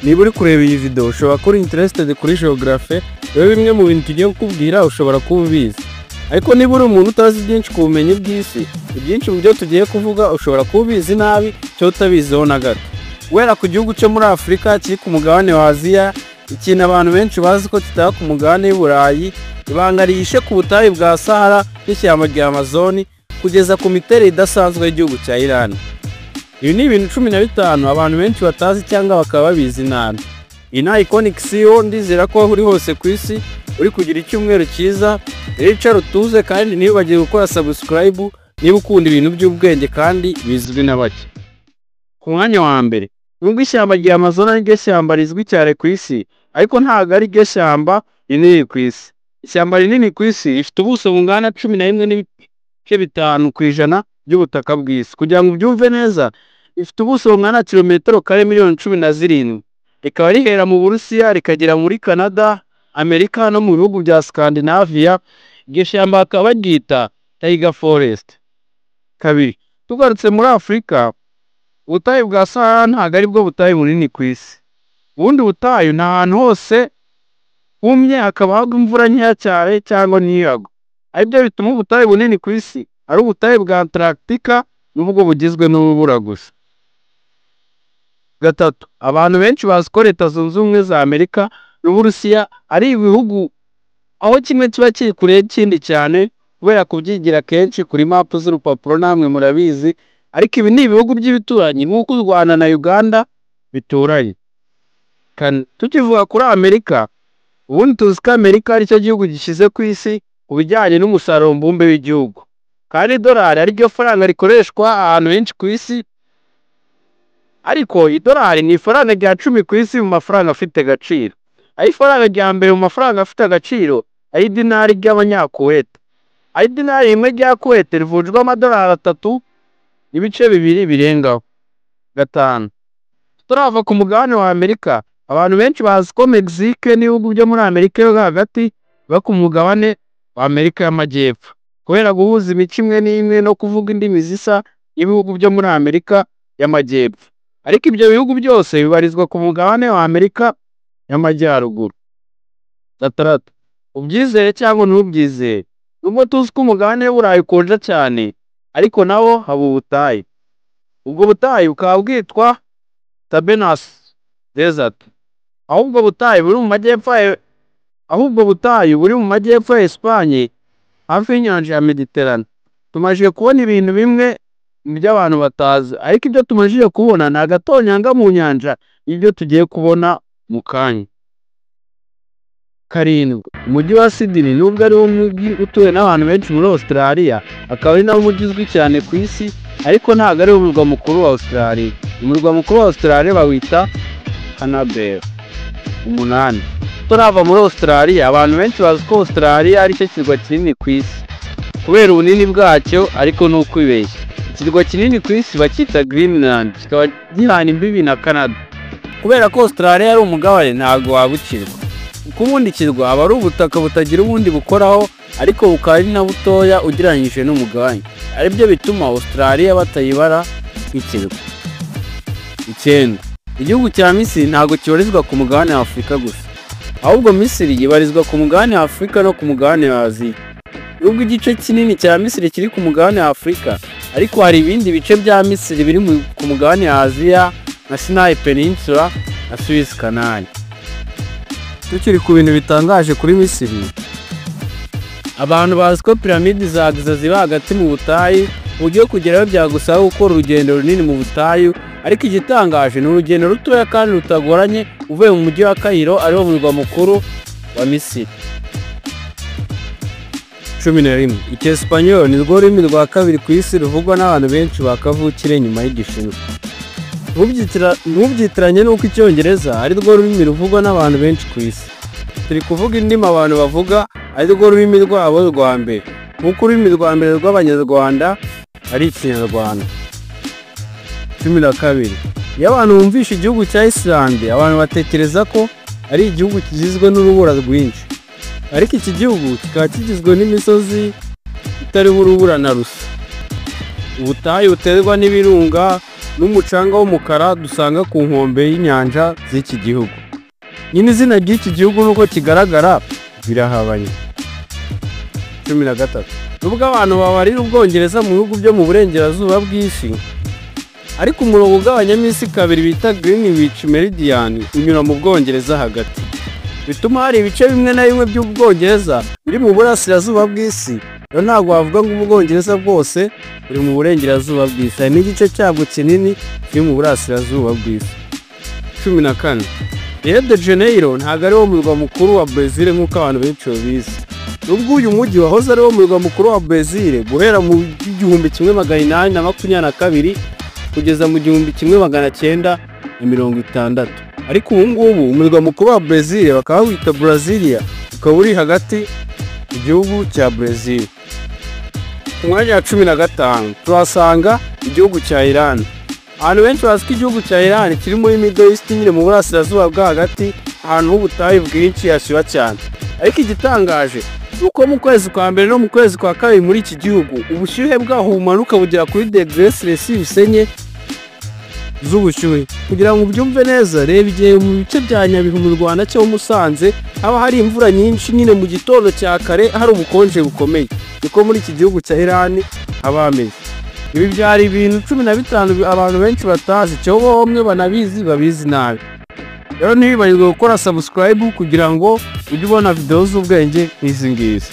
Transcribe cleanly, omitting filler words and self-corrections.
niba uri kureba iyi video ushobora kuba interested kuri geography, rero bimwe mu bintu tugiye kukubwira ushobora kuba ubizi. Ariko niba uri umuntu utazi byinshi ku bumenyi bw'isi, ibyinshi mu byo tugiye kuvuga ushobora kuba ubizi nabi cyo utabiziho na gato. Guhera ku gihugu cyo muri Afurika kiri ku mugabane wa Aziya, ikintu abantu benshi bazi ko kitaba ku mugabane w'Uburayi, ibanga rihishe ku butayu bwa Sahara n'ishyamba rya Amazon kugeza ku miterere idasanzwe y'igihugu cya Iran. Ibi ni ibintu 15 abantu benshi batazi cyangwa bakaba babizi nabi. Ina Iconic CEO ndizera ko uri hose ku isi uri kugira icyumweru cyiza, rero utuze kandi ntibagire gukora subscribe niba ukunda ibintu by'ubwenge kandi bizwi na bake. Ku mwanya wa mbere, nubwo ishyamba rya Amazon ari ryo shyamba rizwi cyane ku isi, ariko ntabwo ari ryo shyamba rinini ku isi. Ishyamba rinini ku isi rifite ubuso bungana 11.5% by'ubutaka bw'isi. Kugira ngo ubyumve neza, rifite ubuso bungana kilometero kare miliyoni 17. Rikaba rihera mu Burusiya rikagera muri Canada, Amerika no mu bihugu bya Scandinavia. Iryo shyamba bakaba baryita Taiga Forest. Kabiri, tugarutse muri Afurika, ubutayu bwa Sahara ntabwo ari bwo butayu bunini ku isi. Ubundi butayu ni ahantu hose humye hakaba hagwa imvura nkeya cyane cyangwa ntiyagwe. Aribyo bituma ubutayu bunini ku isi ari ubutayu bwa Antarctica n'ubwo bugizwe n'urubura gusa. Gatatu, abantu benshi bazi ko Leta Zunze Ubumwe za Amerika n'Uburusiya ari ibihugu aho kimwe kiba kiri kure y'ikindi cyane kubera kubyigira kenshi kuri map z'urupapuro, namwe murabizi. Ariko ibi ni ibihugu by'ibituranyi nk'uko u Rwanda na Uganda bituranye. Tukivuga kuri Amerika, ubundi tuzi ko Amerika ari cyo gihugu gishize ku isi ku bijyanye n'umusaruro mbumbe w'igihugu, kandi idolari ari ryo faranga rikoreshwa ahantu henshi ku isi. Ariko idolari ni ifaranga rya 10 ku isi mu mafaranga afite agaciro. Aho ifaranga rya mbere mu mafaranga afite agaciro ari dinari ry'Abanyakuwait. Aho dinari rimwe rya Kuwait rivunjwa amadolari 3.2 birengaho. Gatanu, turava ku mugabane wa Amerika, abantu benshi bazi ko Mexique n'ibihugu byo muri Amerika yo hagati biba ku mugabane wa Amerika y'Amajyepfo, kubera guhuza imico imwe n'imwe no kuvuga indimi zisa n'ibihugu byo muri Amerika y'Amajyepfo. Ariko ibyo bihugu byose bibarizwa ku mugabane wa Amerika y'Amajyaruguru. Gatandatu, ubyizere cyangwa ntubyizere, nubwo tuzi ko umugabane w'Uburayi ukonja cyane, ariko nawo haba ubutayu. Ubwo butayu bukaba bwitwa Tabenas Desert. Ahubwo butayu buri mu majyepfo ya Espagne hafi y'inyanja ya Mediterane. Tumajije kubona ibintu bimwe by'abantu batazi, ariko ibyo tumajije kubona ni agatonyanga mu nyanja y'ibyo tugiye kubona mu kanya. Karindwi, umujyi wa Sydney nubwo ari umujyi utuwe n'abantu benshi muri Australia, akaba ari nawo umujyi uzwi cyane ku isi, ariko ntabwo ari umurwa mukuru wa Australia. Umurwa mukuru wa Australia bawita Canberra. 8, turava muri Australia, abantu benshi bazi ko Australia ari cyo kirwa kinini ku isi kubera ubunini bwacyo, ariko ni ukwibeshya. Ikirwa kinini ku isi bacyita Greenland, kikaba gihana imbibi na Canada. Kubera ko Australia ari umugabane ntabwo wabukirwa. Ku bundi kirwa aba ari ubutaka butagira ubundi bukoraho, ariko bukaba ari na butoya ugereranyije n'umugabane. Aribyo bituma Australia batayibara nk'ikirwa. 9, igihugu cya Misiri ntabwo kibarizwa ku mugabane wa Afurika gusa, ahubwo Misiri yibarizwa ku mugabane wa Afurika no ku mugabane wa Aziya. Nubwo igice kinini cya Misiri kiri ku mugabane wa Afurika, ariko hari ibindi bice bya Misiri biri ku mugabane wa Aziya nka Sinai Peninsula na Suez Canal. Tukiri ku bintu bitangaje kuri Misiri, abantu bazi ko piramide za Giza ziba hagati mu butayu, uburyo kugeraho byagusaba gukora urugendo runini mu butayu. Ariko igitangaje ni urugendo rutoya kandi rutagoranye uvuye mu mujyi wa Cairo, ariwo murwa mukuru wa Misiri. 11, Icyesipanyol ni rwo rurimi rwa kabiri ku isi ruvugwa n'abantu benshi bakavukire nyuma y'Igishinwa. Ntubyitiranye n'uko Icyongereza ari rwo rurimi ruvugwa n'abantu benshi ku isi. Turi kuvuga indimi abantu bavuga ari rwo rurimi rwabo rwa mbere, nk'uko ururimi rwa mbere rw'Abanyarwanda ari Ikinyarwanda. 12, iyo abantu bumvisha igihugu cya Islande, abantu batekereza ko ari igihugu kigizwe n'urubura rwinshi, ariko iki gihugu kikaba kigizwe n'imisozi itariho urubura na rusa. Ubutayu buterwa n'ibirunga, n'umucanga w'umukara dusanga ku nkombe y'inyanja z'iki gihugu. Nyine izina ry'iki gihugu nuko kigaragara birahabanye. 13. Nubwo abantu babarira Ubwongereza mu bihugu byo mu burengerazuba bw'isi, ariko umurongo ugabanyamo isi kabiri bita Greenwich Meridian unyura mu Bwongereza hagati, bituma hari ibice bimwe na bimwe by'Ubwongereza biri mu burasirazuba bw'isi. Rero ntabwo wavuga ngo Ubwongereza bwose buri mu burengerazuba bw'isi, hari n'igice cyabwo kinini kiri mu burasirazuba bw'isi. 14. Rio de Janeiro ntabwo ari wo murwa mukuru wa Brazil nk'uko abantu benshi babizi. Nubwo uyu mujyi wahoze ari wo murwa mukuru wa Brazil guhera mu 1822 kugeza mu 1960, ariko ubu ngubu umurwa mukuru wa Brazil bakaba wita Brasilia, ukaba uri hagati mu gihugu cya Brazil. Ku mwanya wa 15 turasanga igihugu cya Iran. Abantu benshi bazi ko igihugu cya Iran kiri muri Middle East, nyine mu burasirazuba bwa hagati, ahantu h'ubutayu bwinshi hashyuha cyane. Ariko igitangaje uko mu kwezi kwa mbere no mu kwezi kwa kabiri muri iki gihugu ubushyuhe bwaho bumanuka bugera kuri degrees Celsius enye z'ubushyuhe. Kugira ngo ubyumve neza, reba igihe mu bice bya Nyabihu mu Rwanda cyo Musanze haba hari imvura nyinshi, nyine mu gitondo cya kare hari ubukonje bukomeye, niko muri iki gihugu cya Iran haba hameze. Ibi byari ibintu 15 abantu benshi batazi, cyo bamwe banabizi babizi nabi. Rero ntibibagirwe gukora subscribe kugira ngo ujye ubona video z'ubwenge nk'izi ngizi.